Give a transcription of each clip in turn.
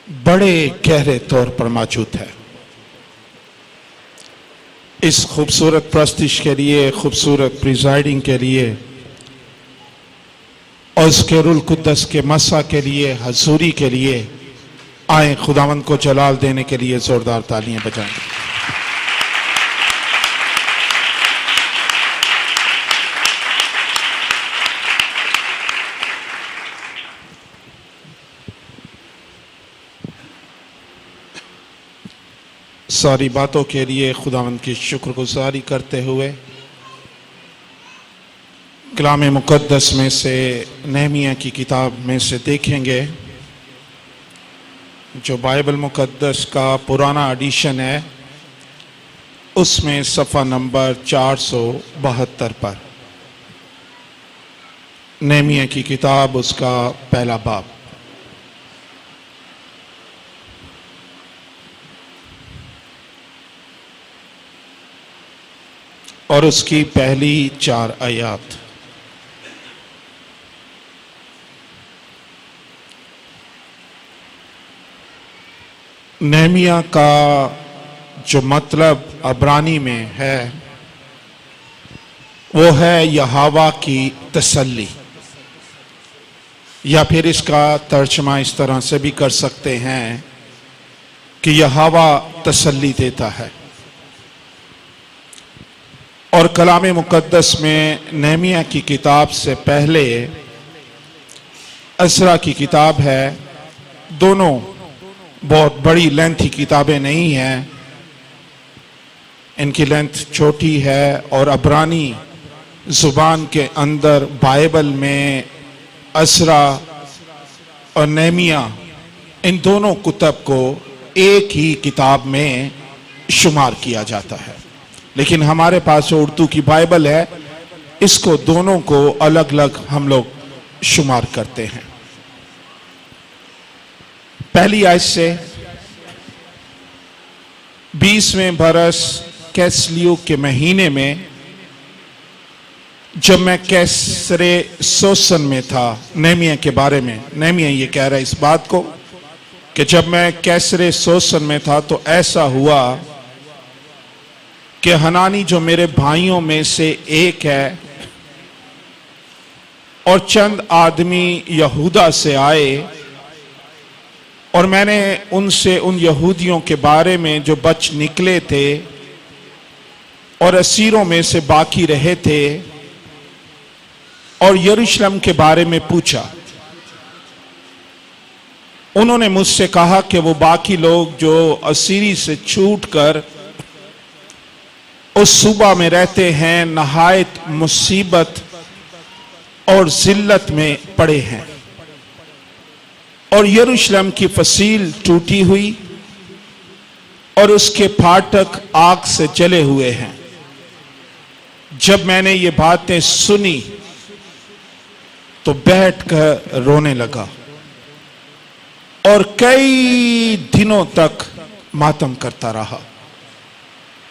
बड़े गहरे तौर पर मौजूद है। इस खूबसूरत प्रस्तिश के लिए, खूबसूरत प्रिजाइडिंग के लिए और उसके रुल कुद्दस के मसा के लिए, हजूरी के लिए आए खुदावंद को जलाल देने के लिए जोरदार तालियां बजाएं। सारी बातों के लिए खुदावंद की शुक्रगुजारी करते हुए कलाम मुकद्दस में से नहमिया की किताब में से देखेंगे, जो बाइबल मुकद्दस का पुराना एडिशन है, उसमें सफ़ा नंबर 472 पर नहमिया की किताब, उसका पहला बाब। और उसकी पहली 4 आयत। नहमिया का जो मतलब अब्रानी में है वो है यहोवा की तसल्ली, या फिर इसका तर्जमा इस तरह से भी कर सकते हैं कि यहोवा तसल्ली देता है। और कलाम मुकद्दस में नहमिया की किताब से पहले असरा की किताब है। दोनों बहुत बड़ी लेंथी किताबें नहीं हैं, इनकी लेंथ छोटी है। और अब्रानी जुबान के अंदर बाइबल में असरा और नहमिया, इन दोनों कुतब को एक ही किताब में शुमार किया जाता है। लेकिन हमारे पास जो उर्दू की बाइबल है, इसको दोनों को अलग अलग हम लोग शुमार करते हैं। पहली आयत से 20वें बरस कैसलियो के महीने में, जब मैं कैसरे सोसन में था, नहमिया के बारे में नहमिया ये कह रहा है इस बात को कि जब मैं कैसरे सोसन में था तो ऐसा हुआ कि हनानी जो मेरे भाइयों में से एक है और चंद आदमी यहूदा से आए, और मैंने उनसे उन यहूदियों के बारे में जो बच निकले थे और असीरों में से बाकी रहे थे और यरूशलेम के बारे में पूछा। उन्होंने मुझसे कहा कि वो बाकी लोग जो असीरी से छूटकर उस सूबा में रहते हैं, नहायत मुसीबत और जिल्लत में पड़े हैं, और यरूशलेम की फसील टूटी हुई और उसके फाटक आग से जले हुए हैं। जब मैंने ये बातें सुनी तो बैठकर रोने लगा और कई दिनों तक मातम करता रहा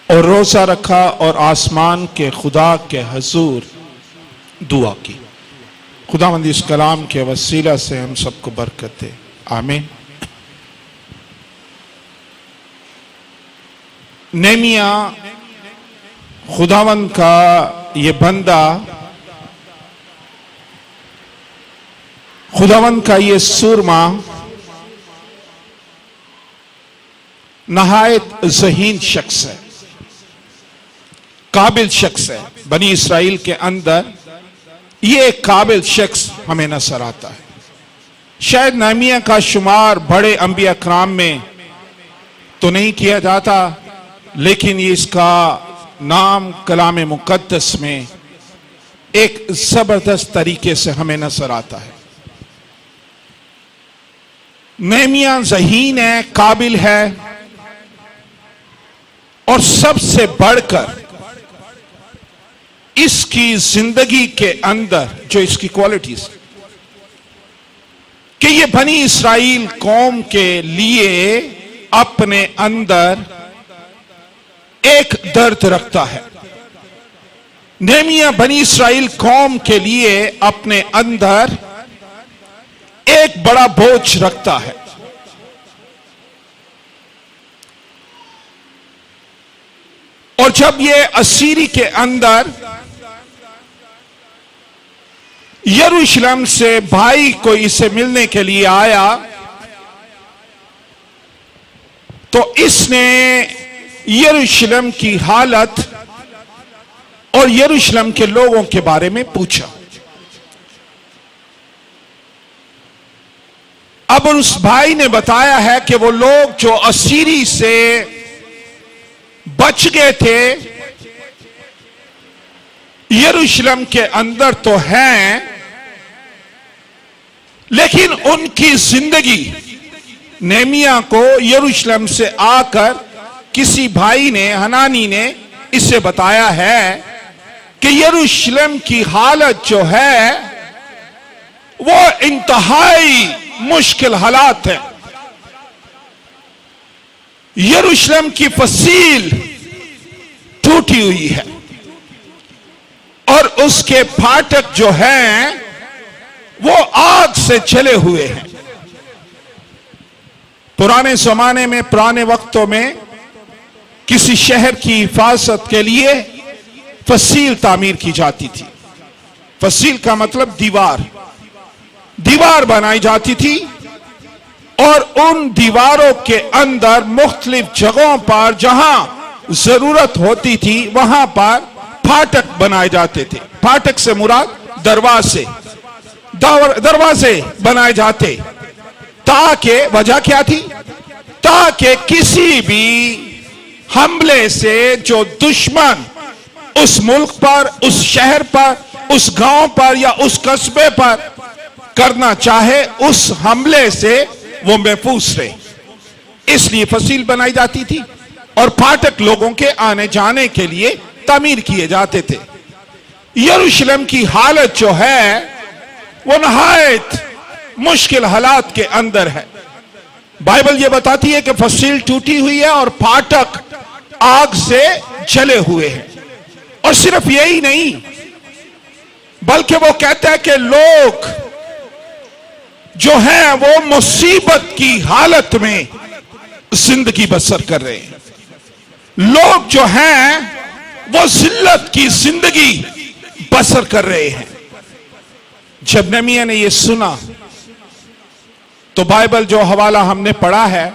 और रोजा रखा और आसमान के खुदा के हजूर दुआ की। खुदावंद इस कलाम के वसीला से हम सबको बरकत दे, आमीन। नहमिया खुदावंद का ये बंदा, खुदावंद का ये सूरमा नहायत ज़हीन शख्स है, काबिल शख्स है। बनी इसराइल के अंदर ये एक काबिल शख्स हमें नजर आता है। शायद नहमिया का शुमार बड़े अंबिया कराम में तो नहीं किया जाता, लेकिन ये इसका नाम कलाम मुकद्दस में एक जबरदस्त तरीके से हमें नजर आता है। नहमिया ज़हीन है, काबिल है, और सबसे बढ़कर इसकी जिंदगी के अंदर जो इसकी क्वालिटीज, कि ये बनी इसराइल कौम के लिए अपने अंदर एक दर्द रखता है। नहमिया बनी इसराइल कौम के लिए अपने अंदर एक बड़ा बोझ रखता है। और जब ये असीरी के अंदर यरूशलेम से भाई को इसे मिलने के लिए आया, तो इसने यरूशलेम की हालत और यरूशलेम के लोगों के बारे में पूछा। अब उस भाई ने बताया है कि वो लोग जो असीरी से बच गए थे, यरूशलेम के अंदर तो हैं, लेकिन उनकी जिंदगी, नेहमिया को यरूशलेम से आकर किसी भाई ने, हनानी ने इसे बताया है कि यरूशलेम की हालत जो है वो इंतहाई मुश्किल हालात है। यरूशलेम की फसील टूटी हुई है और उसके फाटक जो हैं वो आग से जले हुए हैं। पुराने जमाने में, पुराने वक्तों में किसी शहर की हिफाजत के लिए फसील तामीर की जाती थी। फसील का मतलब दीवार, दीवार बनाई जाती थी और उन दीवारों के अंदर मुख्तलिफ जगहों पर जहां जरूरत होती थी वहां पर फाटक बनाए जाते थे। फाटक से मुराद दरवाजे, दरवाजे बनाए जाते, ताकि वजह क्या थी? ताकि किसी भी हमले से जो दुश्मन उस मुल्क पर, उस शहर पर, उस गांव पर या उस कस्बे पर करना चाहे, उस हमले से वो महफूज रहे। इसलिए फसील बनाई जाती थी और फाटक लोगों के आने जाने के लिए तामीर किए जाते थे। यरूशलेम की हालत जो है वो नहायत मुश्किल हालात के अंदर है। बाइबल ये बताती है कि फसील टूटी हुई है और फाटक आग से जले हुए हैं। और सिर्फ यही नहीं, बल्कि वो कहता है कि लोग जो हैं वो मुसीबत की हालत में जिंदगी बसर कर रहे हैं। लोग जो हैं वो जिल्लत की जिंदगी बसर कर रहे हैं। जब नेहमिया ने ये सुना तो बाइबल जो हवाला हमने पढ़ा है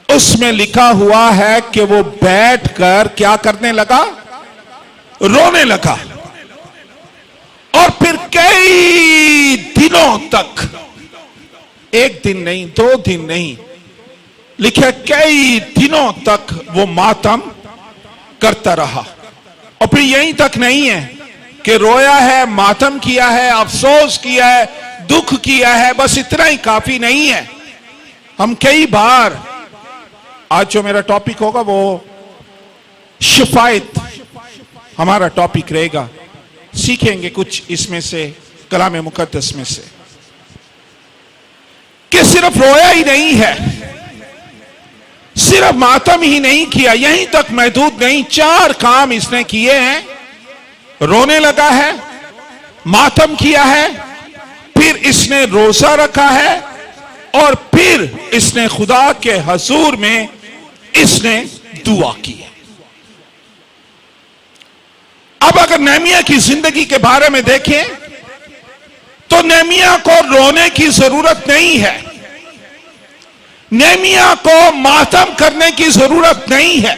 उसमें लिखा हुआ है कि वो बैठकर क्या करने लगा? रोने लगा। और फिर कई दिनों तक, एक दिन नहीं, 2 दिन नहीं, लिखे कई दिनों तक वो मातम करता रहा। और फिर यहीं तक नहीं है कि रोया है, मातम किया है, अफसोस किया है, दुख किया है, बस इतना ही काफी नहीं है। हम कई बार, आज जो मेरा टॉपिक होगा वो शिफायत हमारा टॉपिक रहेगा। सीखेंगे कुछ इसमें से, कलाम मुकद्दस में से, कि सिर्फ रोया ही नहीं है, सिर्फ मातम ही नहीं किया, यहीं तक महदूद नहीं, 4 काम इसने किए हैं। रोने लगा है, मातम किया है, फिर इसने रोजा रखा है और फिर इसने खुदा के हजूर में इसने दुआ की है। अब अगर नेहमिया की जिंदगी के बारे में देखें तो नेहमिया को रोने की जरूरत नहीं है, नेहमिया को मातम करने की जरूरत नहीं है,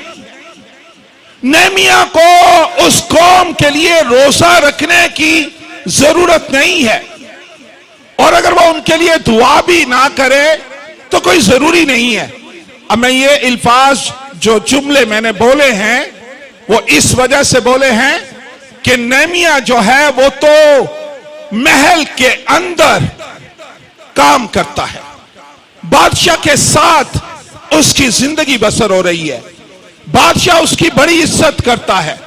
नेहमिया को उस कौम के लिए रोजा रखने की जरूरत नहीं है। और अगर वो उनके लिए दुआ भी ना करे तो कोई जरूरी नहीं है। अब मैं ये अल्फाज, जो जुमले मैंने बोले हैं, वो इस वजह से बोले हैं कि नेहमिया जो है वो तो महल के अंदर काम करता है, बादशाह के साथ उसकी जिंदगी बसर हो रही है, बादशाह उसकी बड़ी इज्जत करता है,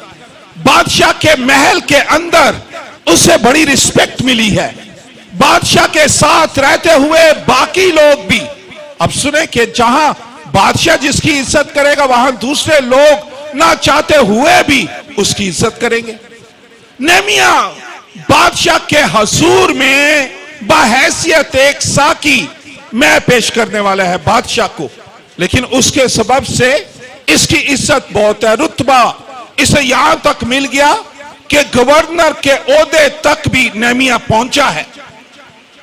बादशाह के महल के अंदर उसे बड़ी रिस्पेक्ट मिली है, बादशाह के साथ रहते हुए बाकी लोग भी। अब सुने कि जहां बादशाह जिसकी इज्जत करेगा वहां दूसरे लोग ना चाहते हुए भी उसकी इज्जत करेंगे। नेहमिया बादशाह के हजूर में बहैसियत एक साकी मैं पेश करने वाला है बादशाह को, लेकिन उसके सबब से इसकी इज्जत बहुत है, रुतबा इसे यहां तक मिल गया कि गवर्नर के ओहदे तक भी नेहमिया पहुंचा है।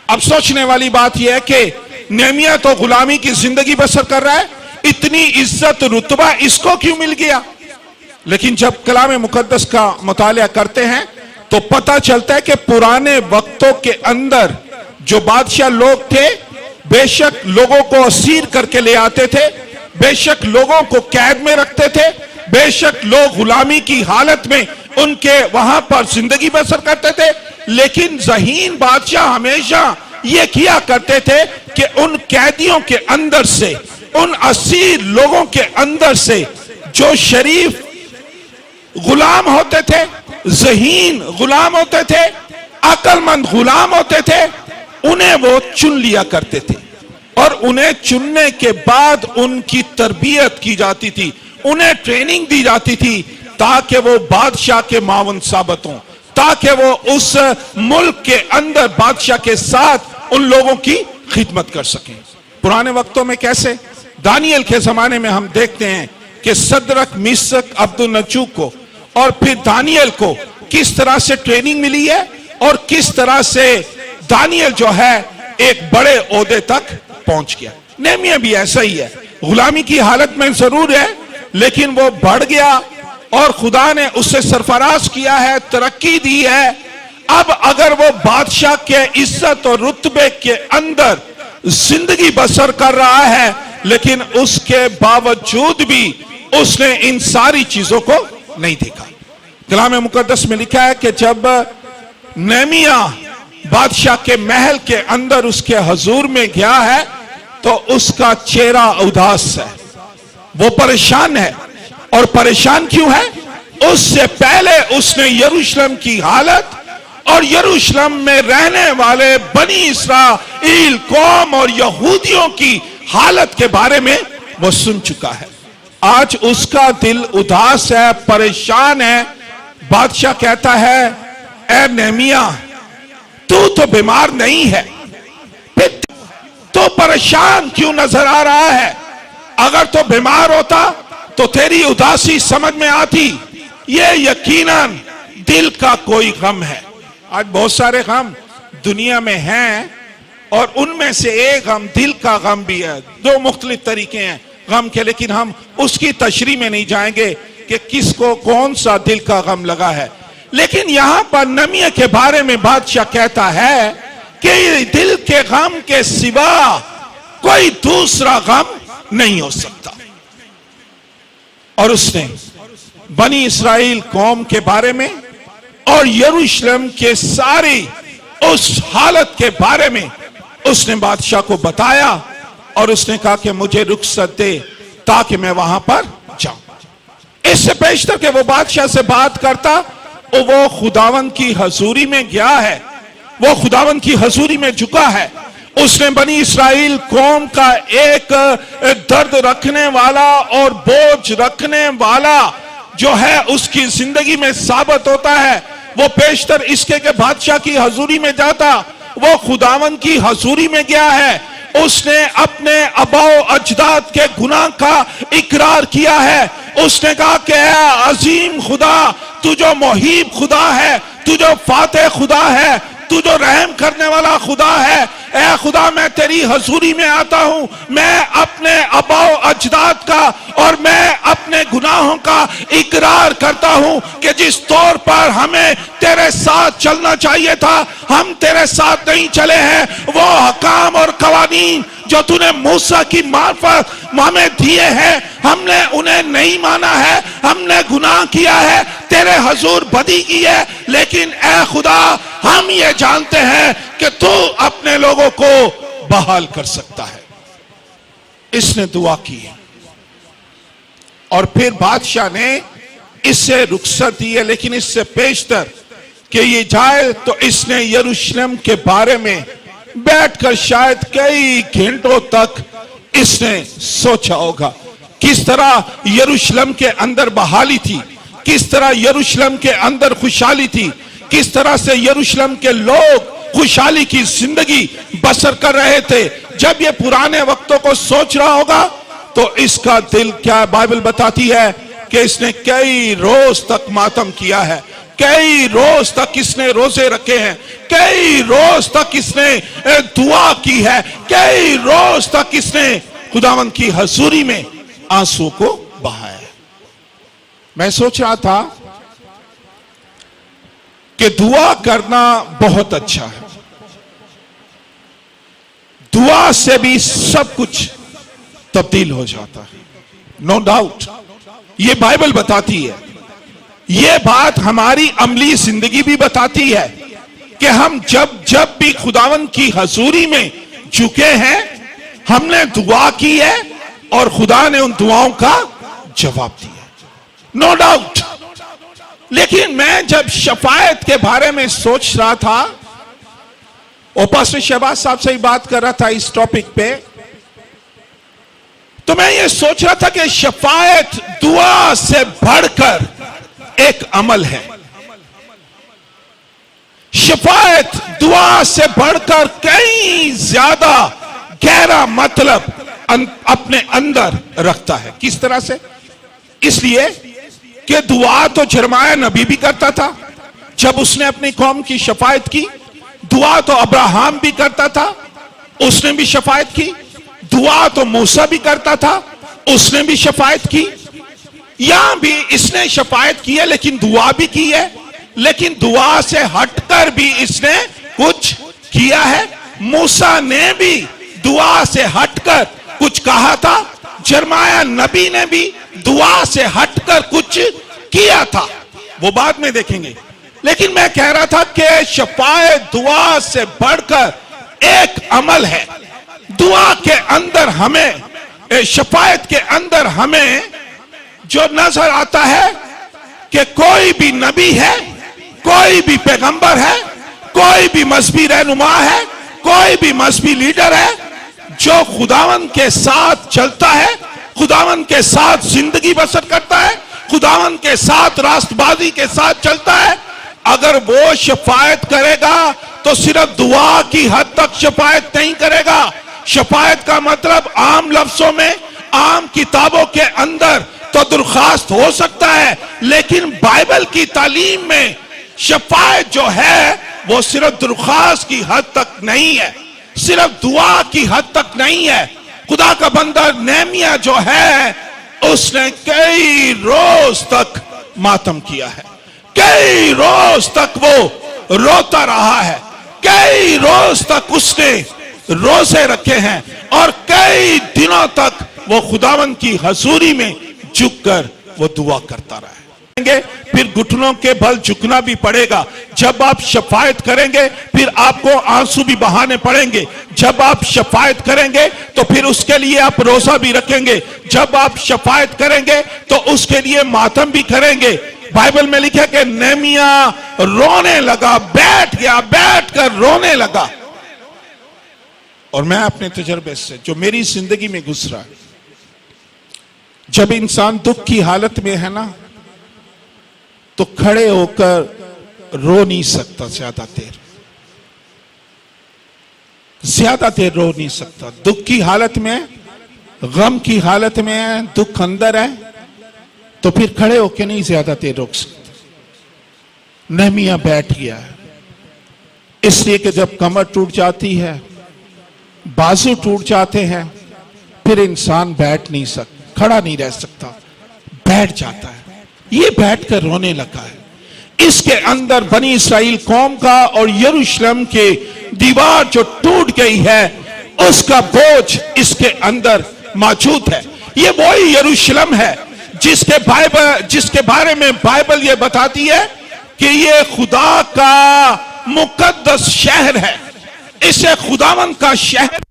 अब सोचने वाली बात यह है कि नेहमिया तो गुलामी की जिंदगी बसर कर रहा है, इतनी इज्जत रुतबा इसको क्यों मिल गया? लेकिन जब कलाम मुकद्दस का मुतालिया करते हैं तो पता चलता है कि पुराने वक्तों के अंदर जो बादशाह लोग थे, बेशक लोगों को असीर करके ले आते थे, बेशक लोगों को कैद में रखते थे, बेशक लोग गुलामी की हालत में उनके वहां पर जिंदगी बसर करते थे, लेकिन ज़हीन बादशाह हमेशा यह किया करते थे कि उन कैदियों के अंदर से, उन असीर लोगों के अंदर से जो शरीफ गुलाम होते थे, ज़हीन गुलाम होते थे, अक्लमंद गुलाम होते थे, उन्हें वो चुन लिया करते थे और उन्हें चुनने के बाद उनकी तरबियत की जाती थी, उन्हें ट्रेनिंग दी जाती थी ताकि वो बादशाह के मावन साबित हों, ताकि वो उस मुल्क के अंदर बादशाह के साथ उन लोगों की खिदमत कर सकें। पुराने वक्तों में कैसे, दानियल के जमाने में हम देखते हैं कि सदरक, मिशक, अब्दुन्नजूक को और फिर दानियल को किस तरह से ट्रेनिंग मिली है और किस तरह से दानियल जो है एक बड़े ओहदे तक पहुंच गया। नेहमिया भी ऐसा ही है, गुलामी की हालत में जरूर है, लेकिन वो बढ़ गया और खुदा ने उससे सरफराज किया है, तरक्की दी है। अब अगर वो बादशाह के इज्जत और रुतबे के अंदर जिंदगी बसर कर रहा है, लेकिन उसके बावजूद भी उसने इन सारी चीजों को नहीं देखा। कलाम मुकद्दस में लिखा है कि जब नेहमिया बादशाह के महल के अंदर उसके हजूर में गया है तो उसका चेहरा उदास है, वो परेशान है। और परेशान क्यों है? उससे पहले उसने यरूशलेम की हालत और यरूशलेम में रहने वाले बनी इस्राएल कौम और यहूदियों की हालत के बारे में वो सुन चुका है। आज उसका दिल उदास है, परेशान है। बादशाह कहता है, ए नेहमिया, तू तो बीमार नहीं है, फिर तो परेशान क्यों नजर आ रहा है? अगर तो बीमार होता तो तेरी उदासी समझ में आती। ये यकीनन दिल का कोई गम है। आज बहुत सारे गम दुनिया में हैं और उनमें से एक गम दिल का गम भी है। दो मुख्तलिफ तरीके हैं गम के, लेकिन हम उसकी तशरीह में नहीं जाएंगे कि किसको कौन सा दिल का गम लगा है। लेकिन यहां पर नेहमिया के बारे में बादशाह कहता है कि दिल के गम के सिवा कोई दूसरा गम नहीं हो सकता। और उसने बनी इस्राएल कौम के बारे में और यरूशलेम के सारी उस हालत के बारे में उसने बादशाह को बताया और उसने कहा कि मुझे रुखसत दे ताकि मैं वहां पर जाऊं। इससे पेशतर के वो बादशाह से बात करता, वो खुदावन की हजूरी में गया है, वो खुदावन की हजूरी में झुका है। उसने बनी इस्राएल कौम का एक दर्द रखने वाला और बोझ रखने वाला जो है उसकी जिंदगी में साबित होता है। वो पेशतर इसके के बादशाह की हजूरी में जाता, वो खुदावन की हजूरी में गया है। उसने अपने अबाओ अजदाद के गुनाह का इकरार किया है। उसने कहा कि अजीम खुदा, तू जो मुहीब खुदा है, तू जो फातेह खुदा है, तू जो रहम करने वाला खुदा है, ऐ खुदा मैं तेरी हजूरी में आता हूं। मैं अपने अबाओ अजदाद का और मैं अपने गुनाहों का इकरार करता हूं कि जिस तौर पर हमें तेरे साथ चलना चाहिए था, हम तेरे साथ नहीं चले हैं। वो हकाम और कवानीन जो तूने मूसा की मार्फत हमें दिए हैं, हमने उन्हें नहीं माना है, हमने गुनाह किया है, तेरे हजूर बदी की है। लेकिन ऐ खुदा, हम ये जानते हैं कि तू अपने लोगों को बहाल कर सकता है। इसने दुआ की और फिर बादशाह ने इससे रुखसत दी है। लेकिन इससे पेशतर कि ये जाए तो इसने यरूशलेम के बारे में बैठकर शायद कई घंटों तक इसने सोचा होगा, किस तरह यरूशलेम के अंदर बहाली थी, किस तरह यरूशलेम के अंदर खुशहाली थी, किस तरह से यरूशलेम के लोग खुशहाली की जिंदगी बसर कर रहे थे। जब ये पुराने वक्तों को सोच रहा होगा तो इसका दिल क्या, बाइबल बताती है कि इसने कई रोज तक मातम किया है, कई रोज तक इसने रोजे रखे हैं, कई रोज तक इसने दुआ की है, कई रोज तक इसने खुदावंद की हजूरी में आंसू को बहाया है। मैं सोच रहा था कि दुआ करना बहुत अच्छा है, दुआ से भी सब कुछ तब्दील हो जाता है, नो डाउट। ये बाइबल बताती है, ये बात हमारी अमली जिंदगी भी बताती है कि हम जब जब भी खुदावन की हजूरी में झुके हैं, हमने दुआ की है और खुदा ने उन दुआओं का जवाब दिया, नो डाउट। लेकिन मैं जब शफायत के बारे में सोच रहा था, और पास्टर शहबाज साहब से ही बात कर रहा था इस टॉपिक पे, तो मैं ये सोच रहा था कि शफायत दुआ से बढ़कर एक अमल है, शफायत दुआ से बढ़कर कई ज्यादा गहरा मतलब अपने अंदर रखता है। किस तरह से? इसलिए कि दुआ तो यिर्मयाह नबी भी करता था जब उसने अपनी कौम की शफायत की, दुआ तो अब्राहम भी करता था, उसने भी शफायत की, दुआ तो मूसा भी करता था, उसने भी शफायत की, यहां भी इसने शफायत की है लेकिन दुआ भी की है, लेकिन दुआ से हटकर भी इसने कुछ किया है। मूसा ने भी दुआ से हटकर कुछ कहा था, यिर्मयाह नबी ने भी दुआ से हटकर कुछ किया था, वो बाद में देखेंगे। लेकिन मैं कह रहा था कि शफायत दुआ से बढ़कर एक अमल है। दुआ के अंदर हमें, शफायत के अंदर हमें जो नजर आता है कि कोई भी नबी है, कोई भी पैगंबर है, कोई भी मजहबी रहनुमा है, कोई भी मजहबी लीडर है, जो खुदावन के साथ चलता है, खुदावन के साथ जिंदगी बसर करता है, खुदावन के साथ रास्तबाजी के साथ चलता है, अगर वो शफायत करेगा तो सिर्फ दुआ की हद तक शफायत नहीं करेगा। शफायत का मतलब आम लफ्जों में, आम किताबों के अंदर तो दरख्वास्त हो सकता है, लेकिन बाइबल की तालीम में शफायत जो है वो सिर्फ दरख्वास्त की हद तक नहीं है, सिर्फ दुआ की हद तक नहीं है। खुदा का बंदा नेहमिया जो है, उसने कई रोज तक मातम किया है, कई रोज तक वो रोता रहा है, कई रोज तक उसने रोजे रखे हैं और कई दिनों तक वो खुदावन की हजूरी में झुककर वो दुआ करता रहा है। फिर घुटनों के बल झुकना भी पड़ेगा। जब आप शफायत करेंगे फिर आपको आंसू भी बहाने पड़ेंगे। जब आप शफायत करेंगे तो फिर उसके लिए आप रोजा भी रखेंगे। जब आप शफायत करेंगे तो उसके लिए मातम भी करेंगे। बाइबल में लिखा कि नेहमिया रोने लगा, बैठ गया, बैठकर रोने लगा। और मैं अपने तजर्बे से, जो मेरी जिंदगी में घुस रहा है, जब इंसान दुख की हालत में है ना, तो खड़े होकर रो नहीं सकता, ज्यादा देर रो नहीं सकता। दुख की हालत में, गम की हालत में है, दुख अंदर है, तो फिर खड़े होकर नहीं ज्यादा देर रोक सकता। नेहमिया बैठ गया है, इसलिए कि जब कमर टूट जाती है, बाजू टूट जाते हैं, फिर इंसान बैठ नहीं सकता, खड़ा नहीं रह सकता, बैठ जाता है। ये बैठकर रोने लगा है। इसके अंदर बनी इस्राएल कौम का और यरूशलेम के दीवार जो टूट गई है, उसका बोझ इसके अंदर मौजूद है। ये वही यरूशलेम है जिसके बारे में बाइबल ये बताती है कि ये खुदा का मुकद्दस शहर है, इसे खुदावन का शहर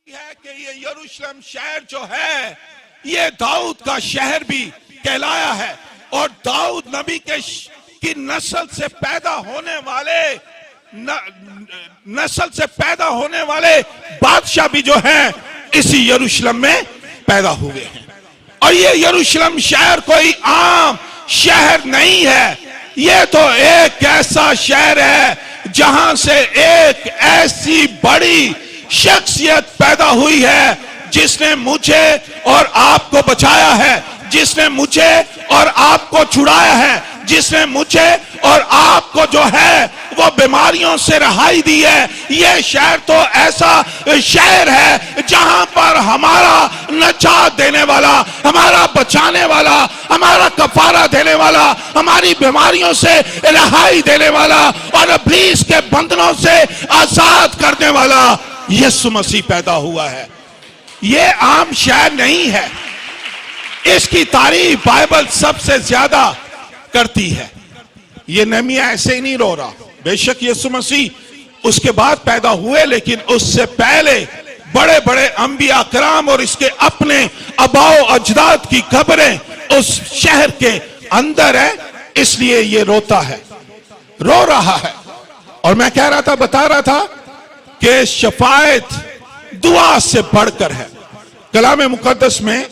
है कि ये यरूशलेम शहर जो है ये दाऊद का शहर भी कहलाया है और दाऊद नबी की नस्ल से पैदा होने वाले नस्ल से पैदा होने वाले बादशाह भी जो है इसी यरूशलेम में पैदा हुए हैं। और ये यरूशलेम शहर कोई आम शहर नहीं है, ये तो एक ऐसा शहर है जहां से एक ऐसी बड़ी शख्सियत पैदा हुई है जिसने मुझे और आपको बचाया है, जिसने मुझे और आपको छुड़ाया है, जिसने मुझे और आपको जो है वो बीमारियों से रहाई दी है। ये शहर तो ऐसा शहर है जहां पर हमारा नजात देने वाला, हमारा बचाने वाला, हमारा कफारा देने वाला, हमारी बीमारियों से रहाई देने वाला और इब्लीस के बंधनों से आजाद करने वाला यीशु मसीह पैदा हुआ है। ये आम शहर नहीं है, इसकी तारीफ बाइबल सबसे ज्यादा करती है। ये नहमिया ऐसे ही नहीं रो रहा, बेशक यीशु मसीह उसके बाद पैदा हुए लेकिन उससे पहले बड़े बड़े अंबिया कराम और इसके अपने अबाओ अजदाद की कब्रें उस शहर के अंदर है, इसलिए ये रोता है, रो रहा है। और मैं कह रहा था, बता रहा था कि शफायत दुआ से बढ़कर है। कलाम मुकद्दस में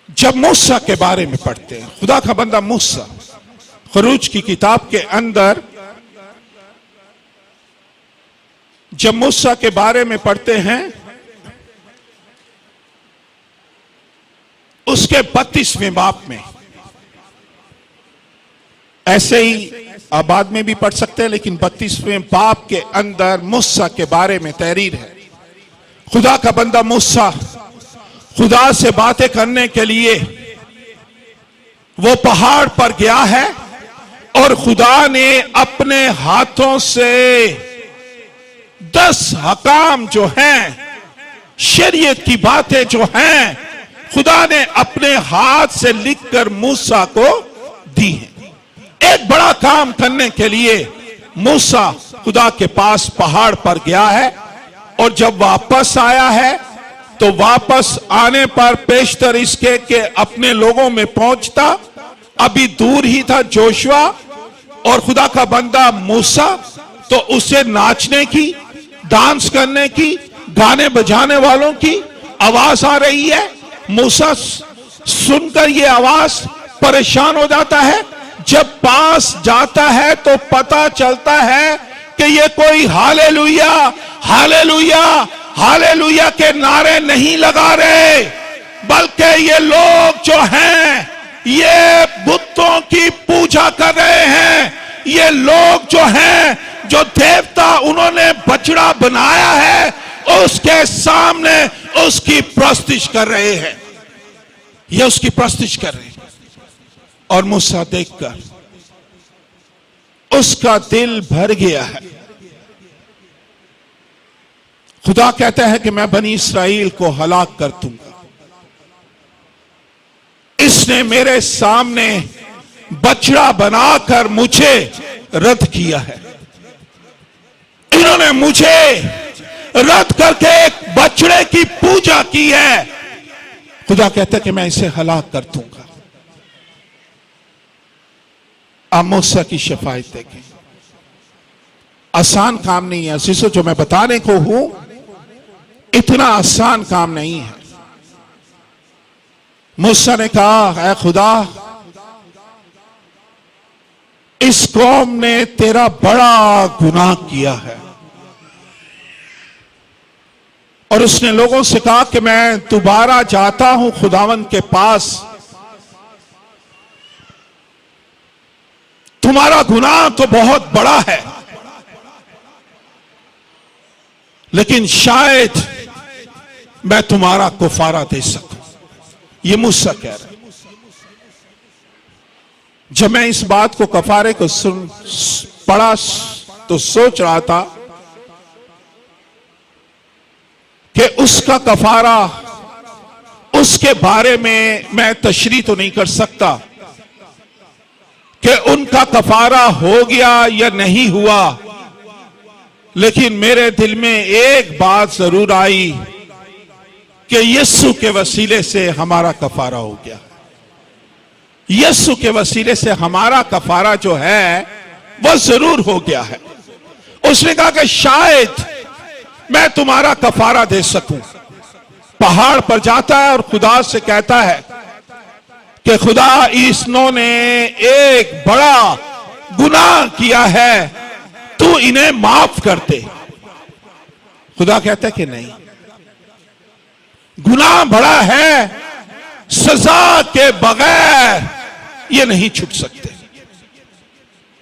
जब मूसा के बारे में पढ़ते हैं, खुदा का बंदा मूसा, खरूज की किताब के अंदर जब मूसा के बारे में पढ़ते हैं उसके 32वें बाब में, ऐसे ही बाद में भी पढ़ सकते हैं लेकिन 32वें बाब के अंदर मूसा के बारे में तहरीर है। खुदा का बंदा मूसा खुदा से बातें करने के लिए वो पहाड़ पर गया है और खुदा ने अपने हाथों से 10 हकाम जो हैं, शरीयत की बातें जो हैं, खुदा ने अपने हाथ से लिखकर मूसा को दी हैं। एक बड़ा काम करने के लिए मूसा खुदा के पास पहाड़ पर गया है और जब वापस आया है तो वापस आने पर पेशतर इसके के अपने लोगों में पहुंचता, अभी दूर ही था जोशुआ और खुदा का बंदा मूसा, तो उसे नाचने की, डांस करने की, गाने बजाने वालों की आवाज आ रही है। मूसा सुनकर ये आवाज परेशान हो जाता है, जब पास जाता है तो पता चलता है कि ये कोई हालेलुया हालेलुया हालेलुया के नारे नहीं लगा रहे, बल्कि ये लोग जो हैं ये बुतों की पूजा कर रहे हैं। ये लोग जो हैं, जो देवता उन्होंने बछड़ा बनाया है उसके सामने उसकी प्रस्तिश कर रहे हैं, ये उसकी प्रस्तिश कर रहे हैं। और मूसा देखकर उसका दिल भर गया है। खुदा कहता है कि मैं बनी इस्राएल को हलाक कर दूंगा, इसने मेरे सामने बछड़ा बनाकर मुझे रद्द किया है, इन्होंने मुझे रद्द करके एक बछड़े की पूजा की है। खुदा कहता है कि मैं इसे हलाक कर दूंगा। आप मूसा की शफायत देखें, आसान काम नहीं है अजीजों, जो मैं बताने को हूं इतना आसान काम नहीं है। मूसा ने कहा, ऐ खुदा, इस कौम ने तेरा बड़ा गुनाह किया है। और उसने लोगों से कहा कि मैं दोबारा जाता हूं खुदावन के पास, तुम्हारा गुनाह तो बहुत बड़ा है लेकिन शायद मैं तुम्हारा कुफारा दे सकूं। ये मूसा कह रहा है। जब मैं इस बात को कफारे को पढ़ा तो सोच रहा था कि उसका कफारा, उसके बारे में मैं तशरीह तो नहीं कर सकता कि उनका कफारा हो गया या नहीं हुआ, लेकिन मेरे दिल में एक बात जरूर आई कि यीशु के वसीले से हमारा कफारा हो गया। यीशु के वसीले से हमारा कफारा जो है वह जरूर हो गया है। उसने कहा कि शायद मैं तुम्हारा कफारा दे सकूं। पहाड़ पर जाता है और खुदा से कहता है कि खुदा इन्होंने एक बड़ा गुनाह किया है, तू इन्हें माफ कर दे। खुदा कहता है कि नहीं, गुनाह बड़ा है, सजा के बगैर ये नहीं छूट सकते।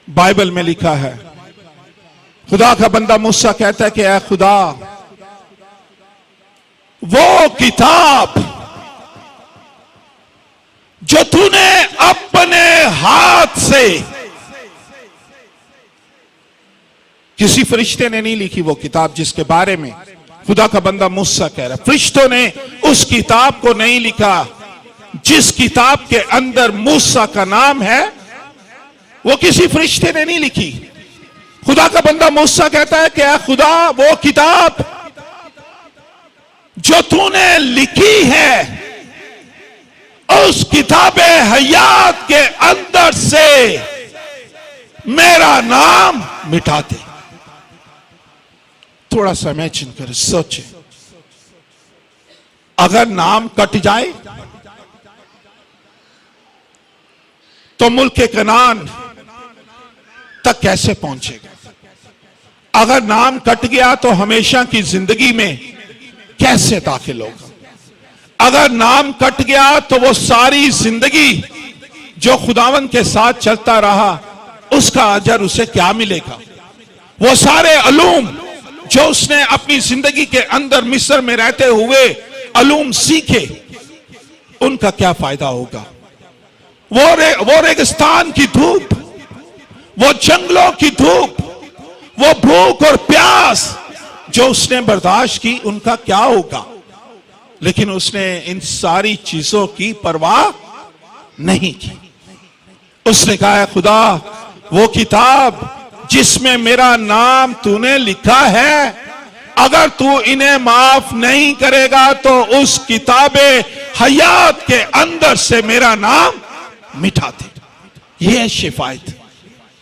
बाइबल में लिखा है, खुदा का बंदा मूसा कहता है कि ऐ खुदा, वो किताब जो तूने अपने हाथ से, किसी फरिश्ते ने नहीं लिखी वो किताब जिसके बारे में खुदा का बंदा मूसा कह रहा है, फरिश्तों ने उस किताब को नहीं लिखा जिस किताब के अंदर मूसा का नाम है, वो किसी फरिश्ते ने नहीं लिखी। खुदा का बंदा मूसा कहता है कि खुदा, वो किताब जो तूने लिखी है, उस किताबे हयात के अंदर से मेरा नाम मिटा दे। थोड़ा सा इमेजिन करें, सोचें, अगर नाम कट जाए तो मुल्क के कनान तक कैसे पहुंचेगा? अगर नाम कट गया तो हमेशा की जिंदगी में कैसे दाखिल होगा? अगर नाम कट गया तो वो सारी जिंदगी जो खुदावन के साथ चलता रहा उसका अजर उसे क्या मिलेगा? वो सारे अलूम जो उसने अपनी जिंदगी के अंदर मिस्र में रहते हुए अलूम सीखे, उनका क्या फायदा होगा? वो रेगिस्तान की धूप, वो जंगलों की धूप, वो भूख और प्यास जो उसने बर्दाश्त की, उनका क्या होगा? लेकिन उसने इन सारी चीजों की परवाह नहीं की। उसने कहा है खुदा, वो किताब जिसमें मेरा नाम तूने लिखा है, अगर तू इन्हें माफ नहीं करेगा तो उस किताबे हयात के अंदर से मेरा नाम मिटा दे। यह है शिफायत।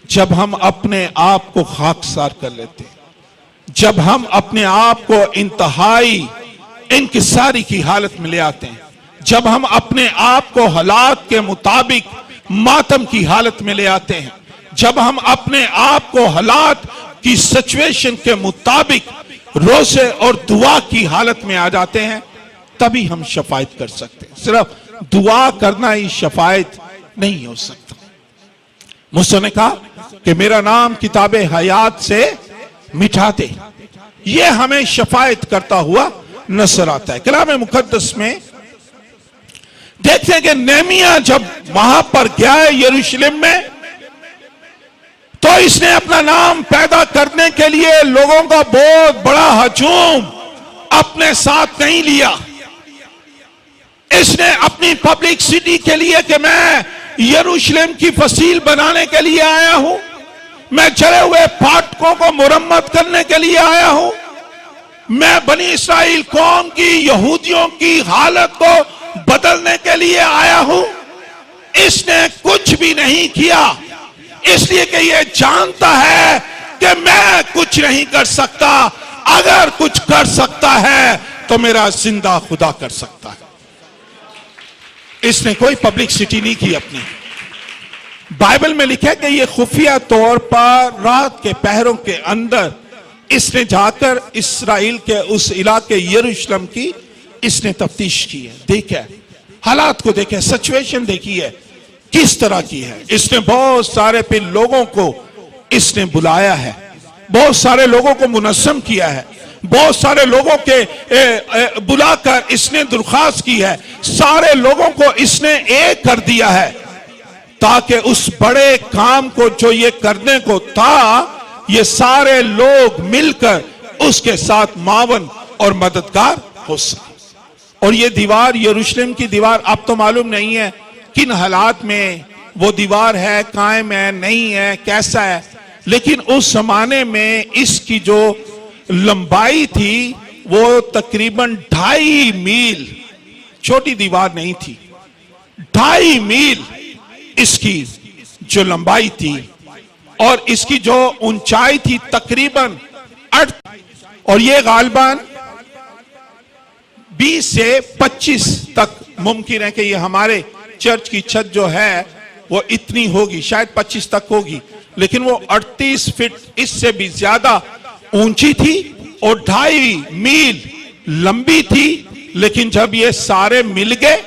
जब हम अपने आप को खाकसार कर लेते हैं, जब हम अपने आप को इंतहाई इंकिसारी की हालत में ले आते हैं, जब हम अपने आप को हालात के मुताबिक मातम की हालत में ले आते हैं, जब हम अपने आप को हालात की सिचुएशन के मुताबिक रोजे और दुआ की हालत में आ जाते हैं, तभी हम शफायत कर सकते हैं। सिर्फ दुआ करना ही शफायत नहीं हो सकता। मूसा ने कहा कि मेरा नाम किताबे हयात से मिटा दे। यह हमें शफायत करता हुआ नजर आता है। कलाम मुकद्दस में देखते हैं कि नेहमिया जब वहां पर गया है यरूशलेम में, तो इसने अपना नाम पैदा करने के लिए लोगों का बहुत बड़ा हजूम अपने साथ नहीं लिया। इसने अपनी पब्लिसिटी के लिए कि मैं यरूशलेम की फसील बनाने के लिए आया हूं, मैं जले हुए फाटकों को मुरम्मत करने के लिए आया हूं, मैं बनी इस्राइल कौम की, यहूदियों की हालत को बदलने के लिए आया हूं। इसने कुछ भी नहीं किया, इसलिए कि ये जानता है कि मैं कुछ नहीं कर सकता। अगर कुछ कर सकता है तो मेरा जिंदा खुदा कर सकता है। इसने कोई पब्लिसिटी नहीं की अपनी। बाइबल में लिखा है कि ये खुफिया तौर पर रात के पहरों के अंदर इसने जाकर इस्राइल के उस इलाके यरूशलेम की इसने तफ्तीश की है, देखा है, हालात को देखा, सिचुएशन देखी है किस तरह की है। इसने बहुत सारे फिर लोगों को इसने बुलाया है, बहुत सारे लोगों को मुनज़्ज़म किया है, बहुत सारे लोगों के बुलाकर इसने दरख्वास्त की है, सारे लोगों को इसने एक कर दिया है ताकि उस बड़े काम को जो ये करने को था, ये सारे लोग मिलकर उसके साथ मावन और मददगार हो सके। और ये दीवार, यरूशलेम की दीवार, अब तो मालूम नहीं है किन हालात में वो दीवार है, कायम है, नहीं है, कैसा है, लेकिन उस जमाने में इसकी जो लंबाई थी वो तकरीबन 2.5 मील, छोटी दीवार नहीं थी, 2.5 मील इसकी जो लंबाई थी, और इसकी जो ऊंचाई थी तकरीबन 8, और ये गालिबन 20 से 25 तक मुमकिन है कि ये हमारे चर्च की छत जो है वो इतनी होगी, शायद 25 तक होगी, लेकिन वो 38 फीट इससे भी ज्यादा ऊंची थी और 2.5 मील लंबी थी। लेकिन जब ये सारे मिल गए,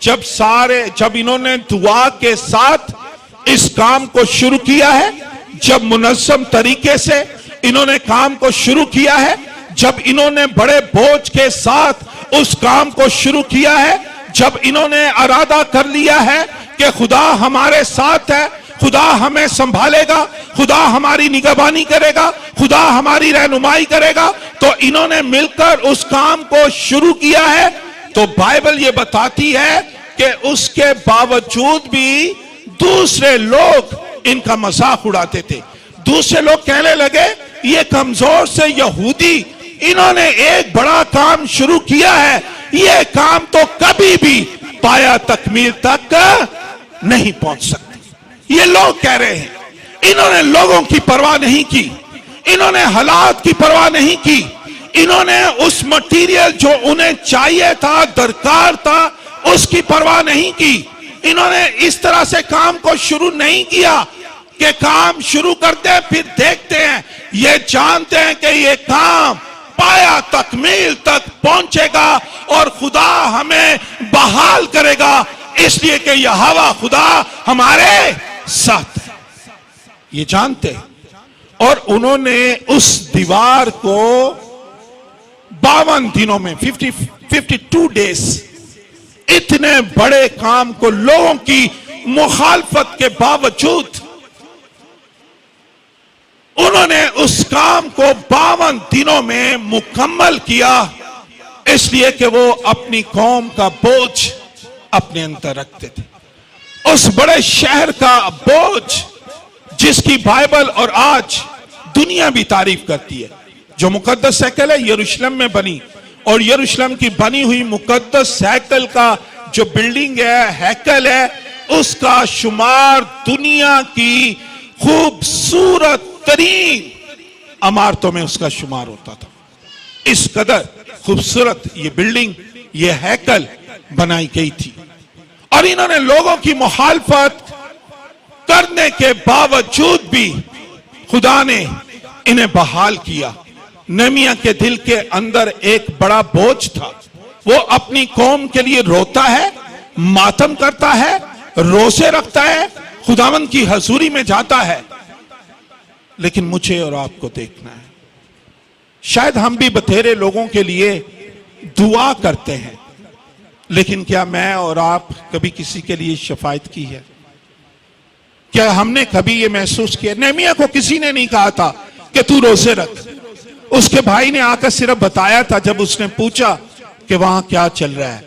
जब इन्होंने दुआ के साथ इस काम को शुरू किया है, जब मुनज़्ज़म तरीके से इन्होंने काम को शुरू किया है, जब इन्होंने बड़े बोझ के साथ उस काम को शुरू किया है, जब इन्होंने इरादा कर लिया है कि खुदा हमारे साथ है, खुदा हमें संभालेगा, खुदा हमारी निगरानी करेगा, खुदा हमारी रहनुमाई करेगा, तो इन्होंने मिलकर उस काम को शुरू किया है। तो बाइबल ये बताती है कि उसके बावजूद भी दूसरे लोग इनका मजाक उड़ाते थे। दूसरे लोग कहने लगे ये कमजोर से यहूदी, इन्होंने एक बड़ा काम शुरू किया है, ये काम तो कभी भी पाया तकमील तक नहीं पहुंच सकते। ये लोग कह रहे हैं, इन्होंने लोगों की परवाह नहीं की, इन्होंने हालात की परवाह नहीं की, इन्होंने उस मटेरियल जो उन्हें चाहिए था, दरकार था, उसकी परवाह नहीं की। इन्होंने इस तरह से काम को शुरू नहीं किया कि काम शुरू करते हैं फिर देखते हैं। ये जानते हैं कि ये काम पाया तकमील तक पहुंचेगा और खुदा हमें बहाल करेगा, इसलिए कि यहोवा खुदा हमारे साथ है, ये जानते हैं। और उन्होंने उस दीवार को 52 दिनों में 52 डेज, इतने बड़े काम को लोगों की मुखालफत के बावजूद उन्होंने उस काम को 52 दिनों में मुकम्मल किया, इसलिए कि वो अपनी कौम का बोझ अपने अंदर रखते थे। उस बड़े शहर का बोझ जिसकी बाइबल और आज दुनिया भी तारीफ करती है, जो मुकद्दस हैकल है यरूशलेम में बनी, और यरूशलेम की बनी हुई मुकद्दस हैकल का जो बिल्डिंग है, हैकल है, उसका शुमार दुनिया की खूबसूरत तरीन इमारतों में उसका शुमार होता था। इस कदर खूबसूरत ये बिल्डिंग, ये हैकल बनाई गई थी, और इन्होंने लोगों की मुखालफत करने के बावजूद भी खुदा ने इन्हें बहाल किया। नहमिया के दिल के अंदर एक बड़ा बोझ था, वो अपनी कौम के लिए रोता है, मातम करता है, रोजे रखता है, खुदावंद की हजूरी में जाता है। लेकिन मुझे और आपको देखना है, शायद हम भी बथेरे लोगों के लिए दुआ करते हैं, लेकिन क्या मैं और आप कभी किसी के लिए शफायत की है? क्या हमने कभी ये महसूस किया? नहमिया को किसी ने नहीं कहा था कि तू रोजे रख, उसके भाई ने आकर सिर्फ बताया था जब उसने पूछा कि वहां क्या चल रहा है।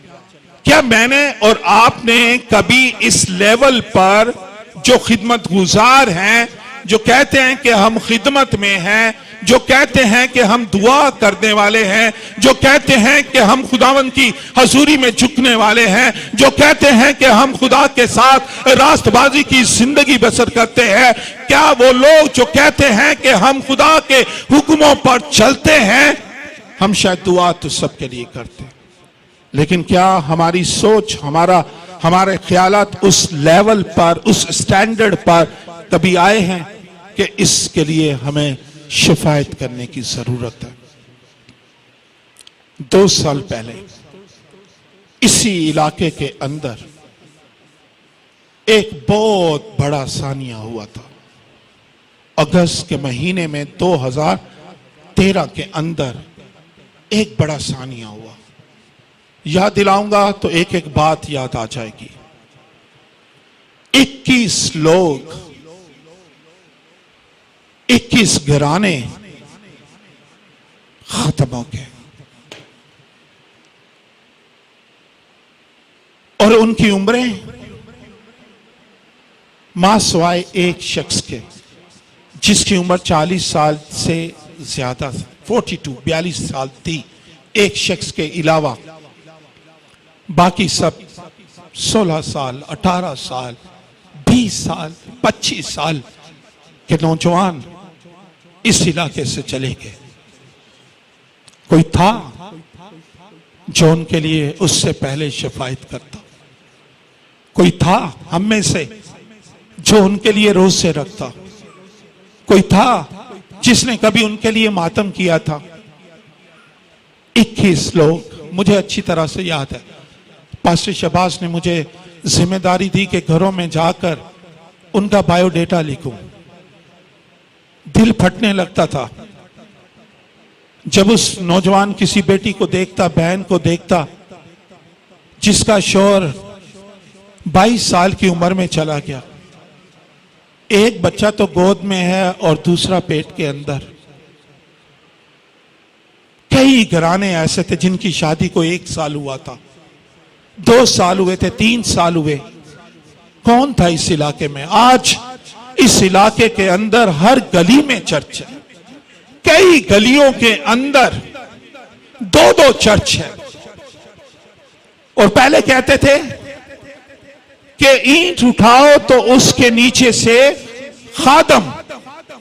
क्या मैंने और आपने कभी इस लेवल पर जो खिदमत गुजार हैं, जो कहते हैं कि हम खिदमत में हैं, जो कहते हैं कि हम दुआ करने वाले हैं, जो कहते हैं कि हम खुदावंद की हजूरी में झुकने वाले हैं, जो कहते हैं कि हम खुदा के साथ रास्तबाजी की जिंदगी बसर करते हैं, क्या वो लोग जो कहते हैं कि हम खुदा के हुक्मों पर चलते हैं, हम शायद दुआ तो सबके लिए करते हैं, लेकिन क्या हमारी सोच, हमारे ख्यालात उस लेवल पर, उस स्टैंडर्ड पर कभी आए हैं कि इसके लिए हमें शिफायत करने की जरूरत है? 2 साल पहले इसी इलाके के अंदर एक बहुत बड़ा सानिया हुआ था। अगस्त के महीने में 2013 के अंदर एक बड़ा सानिया हुआ। याद दिलाऊंगा तो एक एक बात याद आ जाएगी। 21 लोग, 21 घराने खत्म हो गए, और उनकी उम्रें मां सवाए एक शख्स के जिसकी उम्र 40 साल से ज्यादा 42 साल थी, एक शख्स के अलावा बाकी सब 16 साल, 18 साल, 20 साल, 25 साल के नौजवान इस इलाके से चले गए। कोई था जो उनके लिए उससे पहले शफायत करता, कोई था हम में से जो उनके लिए रोजे रखता, कोई था जिसने कभी उनके लिए मातम किया था। 21 लोग मुझे अच्छी तरह से याद है। पास्टर शहबाज ने मुझे जिम्मेदारी दी कि घरों में जाकर उनका बायोडेटा लिखूं। दिल फटने लगता था जब उस नौजवान किसी बेटी को देखता, बहन को देखता जिसका शौहर 22 साल की उम्र में चला गया। एक बच्चा तो गोद में है और दूसरा पेट के अंदर। कई घराने ऐसे थे जिनकी शादी को 1 साल हुआ था, 2 साल हुए थे, 3 साल हुए। कौन था इस इलाके में? आज इस इलाके के अंदर हर गली में चर्च है। कई गलियों के अंदर 2-2 चर्च है। और पहले कहते थे कि ईंट उठाओ तो उसके नीचे से खादम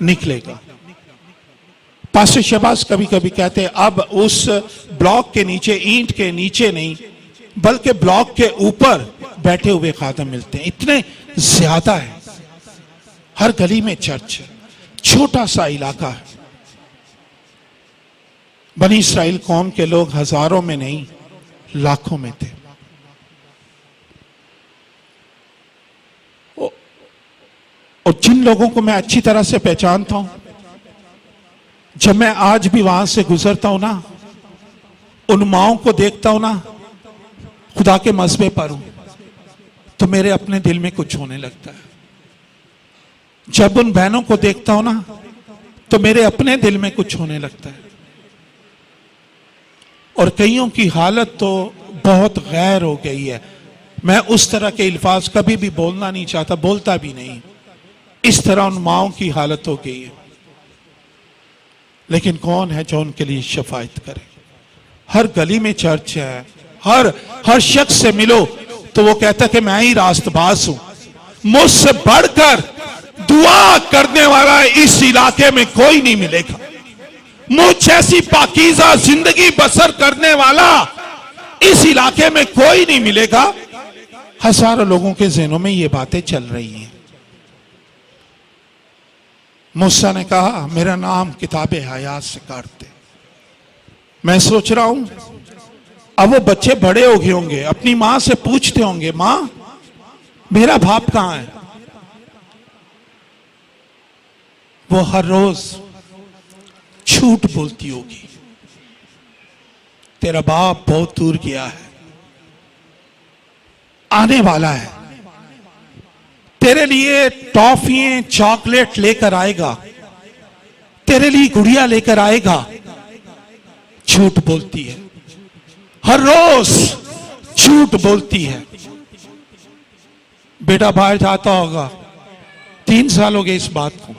निकलेगा। पास्टर शहबाज कभी कभी कहते हैं अब उस ब्लॉक के नीचे, ईंट के नीचे नहीं बल्कि ब्लॉक के ऊपर बैठे हुए खादम मिलते हैं। इतने ज्यादा है। हर गली में चर्च है। छोटा सा इलाका है। बनी इस्राइल कौम के लोग हजारों में नहीं लाखों में थे। और जिन लोगों को मैं अच्छी तरह से पहचानता हूं, जब मैं आज भी वहां से गुजरता हूं ना, उन माओं को देखता हूं ना, खुदा के मजबे पर हूं, तो मेरे अपने दिल में कुछ होने लगता है। जब उन बहनों को देखता हूं ना, तो मेरे अपने दिल में कुछ होने लगता है। और कईयों की हालत तो बहुत गैर हो गई है। मैं उस तरह के अल्फाज कभी भी बोलना नहीं चाहता, बोलता भी नहीं। इस तरह उन माओं की हालत हो गई है। लेकिन कौन है जो उनके लिए शफायत करे? हर गली में चर्च है। हर शख्स से मिलो तो वो कहता कि मैं ही रास्तबाज हूं। मुझसे बढ़कर दुआ करने वाला इस इलाके में कोई नहीं मिलेगा। मुझ जैसी पाकीज़ा जिंदगी बसर करने वाला इस इलाके में कोई नहीं मिलेगा। हजारों लोगों के ज़हनों में ये बातें चल रही हैं। मूसा ने कहा मेरा नाम किताबे हयात से काट दे। मैं सोच रहा हूं अब वो बच्चे बड़े हो गए होंगे, अपनी मां से पूछते होंगे, मां मेरा बाप कहां है? वो हर रोज झूठ बोलती होगी, तेरा बाप बहुत दूर गया है, आने वाला है, तेरे लिए टॉफियां चॉकलेट लेकर आएगा, तेरे लिए गुड़िया लेकर आएगा। झूठ बोलती है, हर रोज झूठ बोलती है। बेटा बाहर जाता होगा, 3 साल हो गए इस बात को,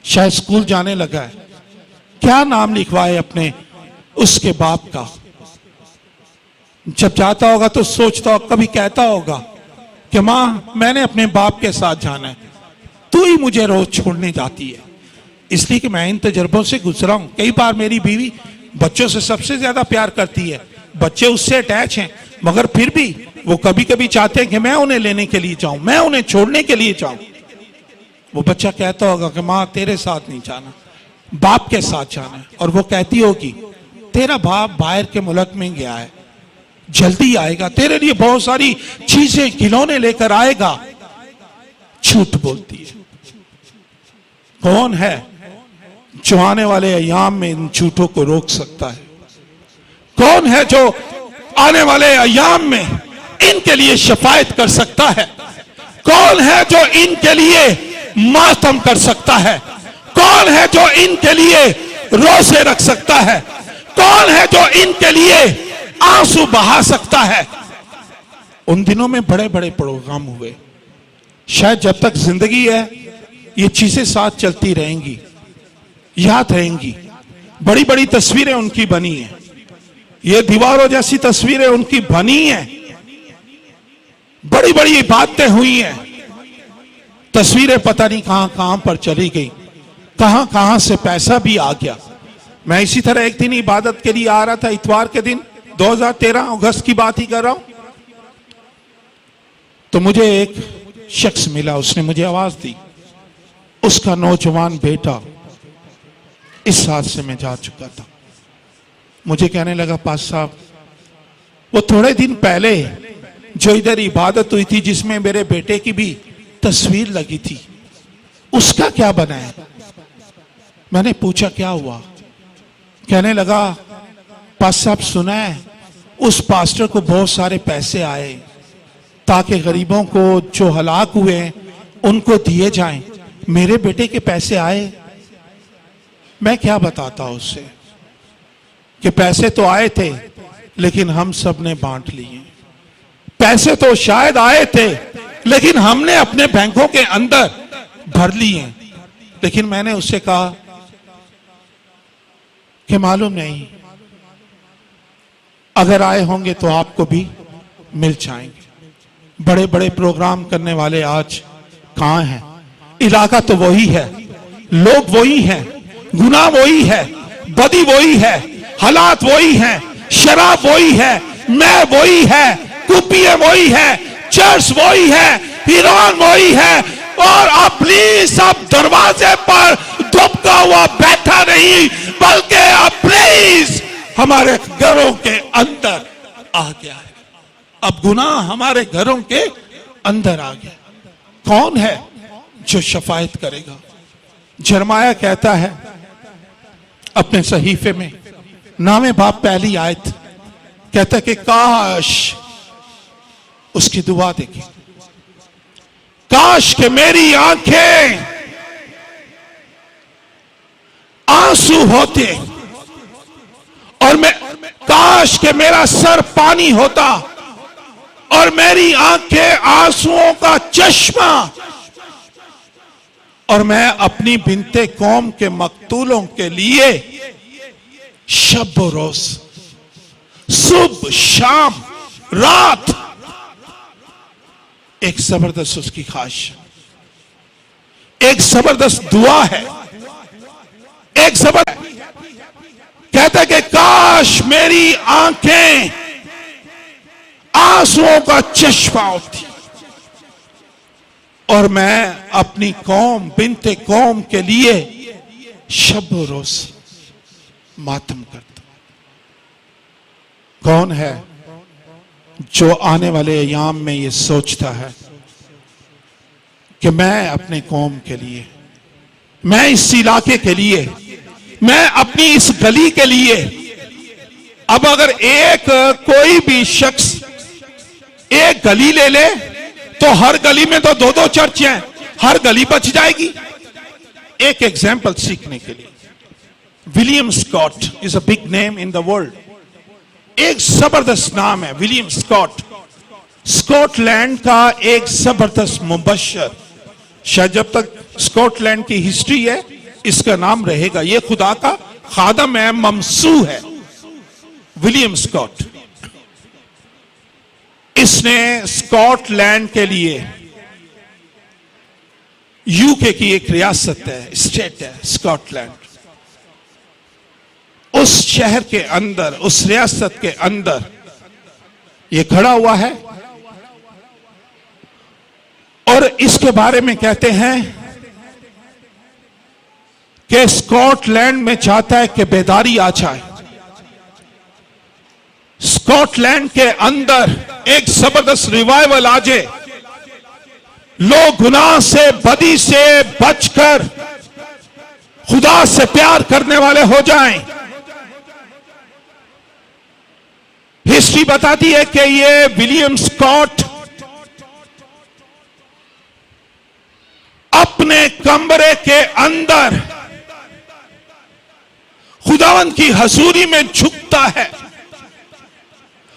शायद स्कूल जाने लगा है, क्या नाम लिखवाए अपने उसके बाप का? जब जाता होगा तो सोचता होगा, कभी कहता होगा कि मां मैंने अपने बाप के साथ जाना है, तू ही मुझे रोज छोड़ने जाती है। इसलिए कि मैं इन तजर्बों से गुजरा हूं। कई बार मेरी बीवी बच्चों से सबसे ज्यादा प्यार करती है, बच्चे उससे अटैच हैं, मगर फिर भी वो कभी कभी चाहते हैं कि मैं उन्हें लेने के लिए जाऊं, मैं उन्हें छोड़ने के लिए जाऊं। वो बच्चा कहता होगा कि मां तेरे साथ नहीं जाना, बाप के साथ जाना है। और वो कहती होगी तेरा बाप बाहर के मुल्क में गया है, जल्दी आएगा, तेरे लिए बहुत सारी चीजें खिलौने लेकर आएगा। झूठ बोलती है। कौन है जो आने वाले अय्याम में इन झूठों को रोक सकता है? कौन है जो आने वाले अय्याम में इनके लिए शफायत कर सकता है? कौन है जो इनके लिए मातम कर सकता है? कौन है जो इनके लिए रोजे रख सकता है? कौन है जो इनके लिए आंसू बहा सकता है? उन दिनों में बड़े बड़े प्रोग्राम हुए। शायद जब तक जिंदगी है ये चीजें साथ चलती रहेंगी, याद रहेंगी। बड़ी बड़ी तस्वीरें उनकी बनी हैं, ये दीवारों जैसी तस्वीरें उनकी बनी हैं, बड़ी बड़ी बातें हुई हैं। तस्वीरें पता नहीं कहां कहां पर चली गई, कहां कहां से पैसा भी आ गया। मैं इसी तरह एक दिन इबादत के लिए आ रहा था, इतवार के दिन, 2013 अगस्त की बात ही कर रहा हूं। तो मुझे एक शख्स मिला, उसने मुझे आवाज दी। उसका नौजवान बेटा इस हादसे में जा चुका था। मुझे कहने लगा, पास साहब, वो थोड़े दिन पहले जो इधर इबादत हुई थी जिसमें मेरे बेटे की भी तस्वीर लगी थी, उसका क्या बना है? मैंने पूछा क्या हुआ? कहने लगा, पास साहब, सुना है उस पास्टर को बहुत सारे पैसे आए ताकि गरीबों को जो हलाक हुए हैं उनको दिए जाएं। मेरे बेटे के पैसे आए? मैं क्या बताता उससे कि पैसे तो आए थे लेकिन हम सब ने बांट लिए। पैसे तो शायद आए थे लेकिन हमने अपने बैंकों के अंदर भर लिए। लेकिन मैंने उससे कहा कि मालूम नहीं, अगर आए होंगे तो आपको भी मिल जाएंगे। बड़े बड़े प्रोग्राम करने वाले आज कहां हैं? इलाका तो वही है, लोग वही हैं, गुनाह वही है, बदी वही है, हालात वही हैं, शराब वही है, मैं वही है, कुपियां वही है, चर्च वही है, ईरान वही है। और अब प्लीज अब दरवाजे पर दुबका हुआ बैठा नहीं, बल्कि अब प्लीज हमारे घरों के अंदर आ गया है। अब गुनाह हमारे घरों के अंदर आ गया। कौन है जो शफायत करेगा? जरमाया कहता है अपने सहीफे में, नामे बाप पहली आयत, कहता है कि काश, उसकी दुआ देखिए, काश के मेरी आंखें आंसू होते और मैं, काश के मेरा सर पानी होता और मेरी आंखें आंसुओं का चश्मा, और मैं अपनी बिनते कौम के मकतूलों के लिए शब रोज, सुबह शाम रात, एक जबरदस्त उसकी ख्वाहिश, एक जबरदस्त दुआ है, एक जबरदस्त कहता है कि काश मेरी आंखें आंसुओं का चश्मा होती और मैं अपनी कौम, बिनते कौम के लिए शब रोज मातम करता। कौन है जो आने वाले अयाम में ये सोचता है कि मैं अपने कौम के लिए, मैं इस इलाके के लिए, मैं अपनी इस गली के लिए। अब अगर एक कोई भी शख्स एक गली ले ले तो हर गली में तो दो दो चर्च हैं, हर गली बच जाएगी। एक एग्जाम्पल सीखने के लिए, William Scott is a big name in the world. एक जबरदस्त नाम है विलियम स्कॉट, स्कॉटलैंड का एक जबरदस्त मुबशर। शायद जब तक स्कॉटलैंड की हिस्ट्री है इसका नाम रहेगा। ये खुदा का खादम है, ममसू है, विलियम स्कॉट। इसने स्कॉटलैंड के लिए, यूके की एक रियासत है, स्टेट है स्कॉटलैंड, उस शहर के अंदर, उस रियासत के अंदर ये खड़ा हुआ है और इसके बारे में कहते हैं कि स्कॉटलैंड में चाहता है कि बेदारी आ जाए। स्कॉटलैंड के अंदर एक जबरदस्त रिवाइवल आ जाए, लोग गुनाह से, बदी से बचकर खुदा से प्यार करने वाले हो जाएं। हिस्ट्री बताती है कि ये विलियम स्कॉट अपने कमरे के अंदर खुदावंद की हजूरी में झुकता है,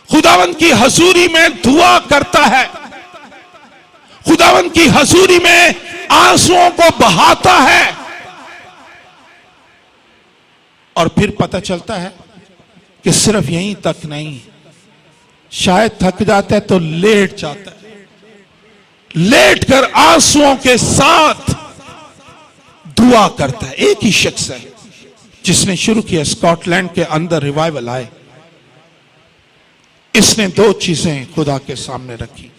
खुदावंद की हजूरी में दुआ करता है, खुदावंद की हजूरी में आंसुओं को बहाता है और फिर पता चलता है कि सिर्फ यहीं तक नहीं, शायद थक जाता है तो लेट जाता है, लेट कर आंसुओं के साथ दुआ करता है। एक ही शख्स है जिसने शुरू किया, स्कॉटलैंड के अंदर रिवाइवल आए। इसने दो चीजें खुदा के सामने रखी,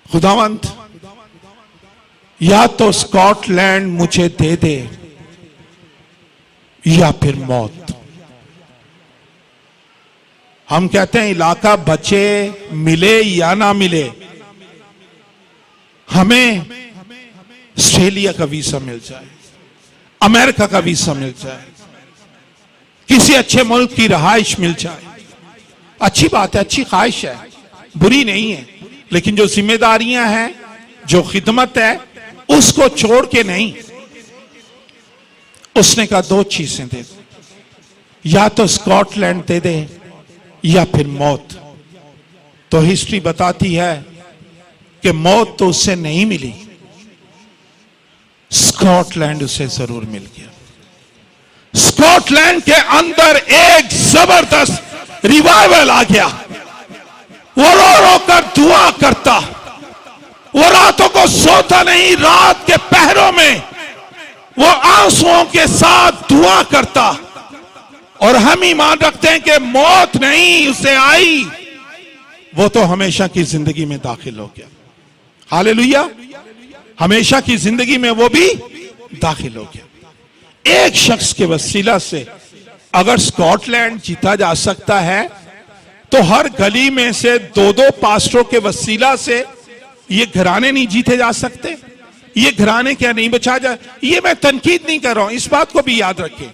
खुदावंत या तो स्कॉटलैंड मुझे दे दे या फिर मौत। हम कहते हैं इलाका बचे, मिले या ना मिले, हमें ऑस्ट्रेलिया का वीजा मिल जाए, अमेरिका का वीजा मिल जाए, किसी अच्छे मुल्क की रहाइश मिल जाए, अच्छी बात है, अच्छी ख्वाहिश है, बुरी नहीं है, लेकिन जो जिम्मेदारियां हैं, जो खिदमत है, उसको छोड़ के नहीं। उसने कहा दो चीजें दे दे, या तो स्कॉटलैंड दे दे या फिर मौत। तो हिस्ट्री बताती है कि मौत तो उससे नहीं मिली, स्कॉटलैंड उसे जरूर मिल गया। स्कॉटलैंड के अंदर एक जबरदस्त रिवाइवल आ गया। वो रो रो कर दुआ करता, वो रातों को सोता नहीं, रात के पहरों में वो आंसुओं के साथ दुआ करता। और हम ईमान रखते हैं कि मौत नहीं उसे आई, वो तो हमेशा की जिंदगी में दाखिल हो गया। हालेलुया, हमेशा की जिंदगी में वो भी दाखिल हो गया। एक शख्स के वसीला से अगर स्कॉटलैंड जीता जा सकता है, तो हर गली में से दो दो पास्टरों के वसीला से ये घराने नहीं जीते जा सकते? ये घराने क्या नहीं बचा जा? ये मैं तनकीद नहीं कर रहा हूं, इस बात को भी याद रखें,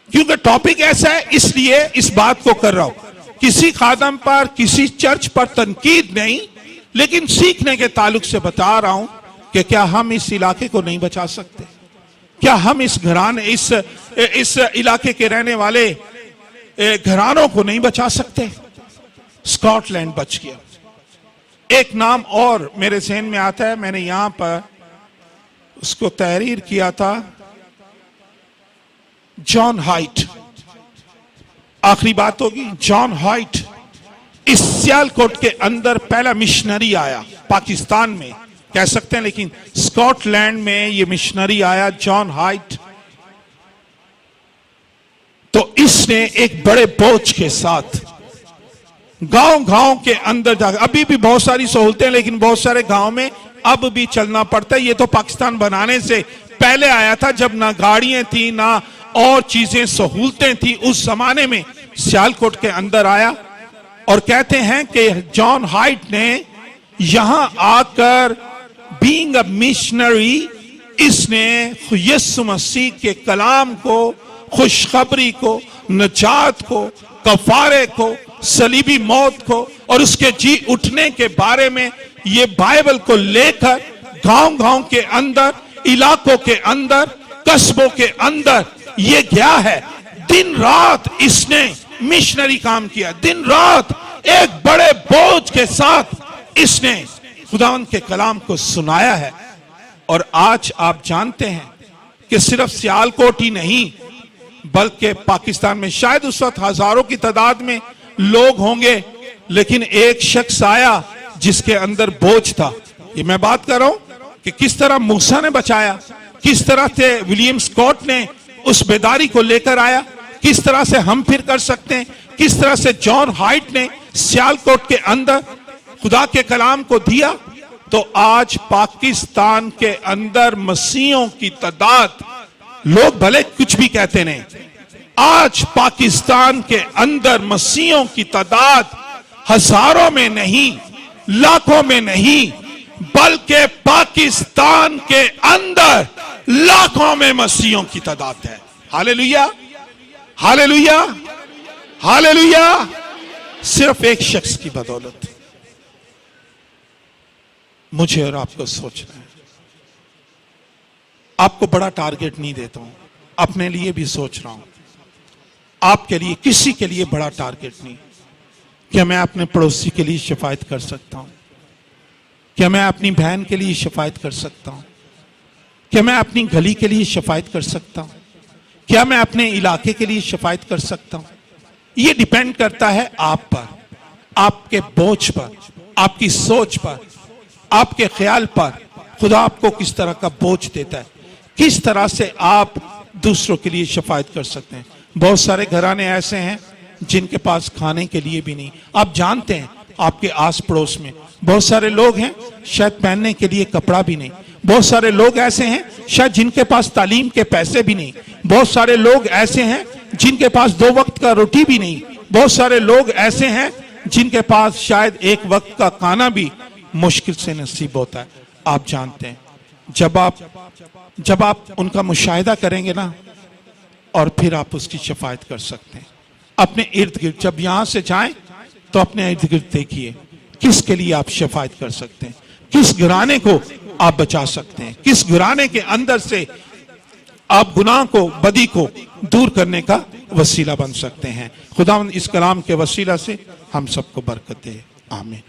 क्योंकि टॉपिक ऐसा है, इसलिए इस बात को कर रहा हूं। किसी खादम पर, किसी चर्च पर तनकीद नहीं, लेकिन सीखने के ताल्लुक से बता रहा हूं कि क्या हम इस इलाके को नहीं बचा सकते? क्या हम इस घराने, इस इलाके के रहने वाले घरानों को नहीं बचा सकते? स्कॉटलैंड बच गया। एक नाम और मेरे ज़हन में आता है, मैंने यहां पर उसको तहरीर किया था, जॉन हाइट। आखिरी बात होगी, जॉन हाइट इस सियालकोट के अंदर पहला मिशनरी आया, पाकिस्तान में कह सकते हैं, लेकिन स्कॉटलैंड में ये मिशनरी आया, जॉन हाइट। तो इसने एक बड़े बोझ के साथ गांव गांव के अंदर जाकर, अभी भी बहुत सारी सहूलतें, लेकिन बहुत सारे गांव में अब भी चलना पड़ता है। ये तो पाकिस्तान बनाने से पहले आया था, जब ना गाड़ियां थी ना और चीजें सहूलतें थी। उस जमाने में सियालकोट के अंदर आया और कहते हैं कि जॉन हाइट ने यहां आकर बीइंग अ मिशनरी, इसने यीशु मसीह के कलाम को, खुशखबरी को, नजात को, कफारे को, सलीबी मौत को और उसके जी उठने के बारे में ये बाइबल को लेकर गांव गांव के अंदर, इलाकों के अंदर, कस्बों के अंदर ये गया है। दिन रात इसने मिशनरी काम किया, दिन रात एक बड़े बोझ के साथ इसने खुदावंद के कलाम को सुनाया है। और आज आप जानते हैं कि सिर्फ सियालकोट ही नहीं, बल्कि पाकिस्तान में शायद उस वक्त हजारों की तादाद में लोग होंगे, लेकिन एक शख्स आया जिसके अंदर बोझ था। ये मैं बात कर रहा हूं कि किस तरह मूसा ने बचाया, किस तरह से विलियम स्कॉट ने उस बेदारी को लेकर आया, किस तरह से हम फिर कर सकते हैं, किस तरह से जॉन हाइट ने सियालकोट के अंदर खुदा के कलाम को दिया। तो आज पाकिस्तान के अंदर मसीहों की तादाद, लोग भले कुछ भी कहते नहीं, आज पाकिस्तान के अंदर मसीहों की तादाद हजारों में नहीं, लाखों में नहीं, बल्कि पाकिस्तान के अंदर लाखों में मसीहों की तादाद है। Hallelujah, hallelujah, hallelujah. सिर्फ एक शख्स की बदौलत मुझे और आपको सोचना है। आपको बड़ा टारगेट नहीं देता हूं, अपने लिए भी सोच रहा हूं, आपके लिए, किसी के लिए बड़ा टारगेट नहीं। क्या मैं अपने पड़ोसी के लिए शिफायत कर सकता हूं? क्या मैं अपनी बहन के लिए शफायत कर सकता हूँ? क्या मैं अपनी गली के लिए शफायत कर सकता हूँ? क्या मैं अपने इलाके के लिए शफायत कर सकता हूँ? ये डिपेंड करता है आप पर, आपके बोझ पर, आपकी सोच पर, आपके ख्याल पर। खुदा आपको किस तरह का बोझ देता है, किस तरह से आप दूसरों के लिए शफायत कर सकते हैं। बहुत सारे घराने ऐसे हैं जिनके पास खाने के लिए भी नहीं। आप जानते हैं आपके आस पड़ोस में बहुत सारे लोग हैं शायद पहनने के लिए कपड़ा भी नहीं। बहुत सारे लोग ऐसे हैं शायद जिनके पास तालीम के पैसे भी नहीं। बहुत सारे लोग ऐसे हैं जिनके पास 2 वक्त का रोटी भी नहीं। बहुत सारे लोग ऐसे हैं जिनके पास शायद 1 वक्त का खाना भी मुश्किल से नसीब होता है। आप जानते हैं जब आप उनका मुशाहिदा करेंगे ना, और फिर आप उसकी शफायत कर सकते हैं। अपने इर्द गिर्द जब यहां से जाएं तो अपने इर्द गिर्द देखिए किसके लिए आप शफायत कर सकते हैं, किस घराने को आप बचा सकते हैं, किस घराने के अंदर से आप गुनाह को, बदी को दूर करने का वसीला बन सकते हैं। खुदा इस कलाम के वसीला से हम सबको बरकत दे। आमीन।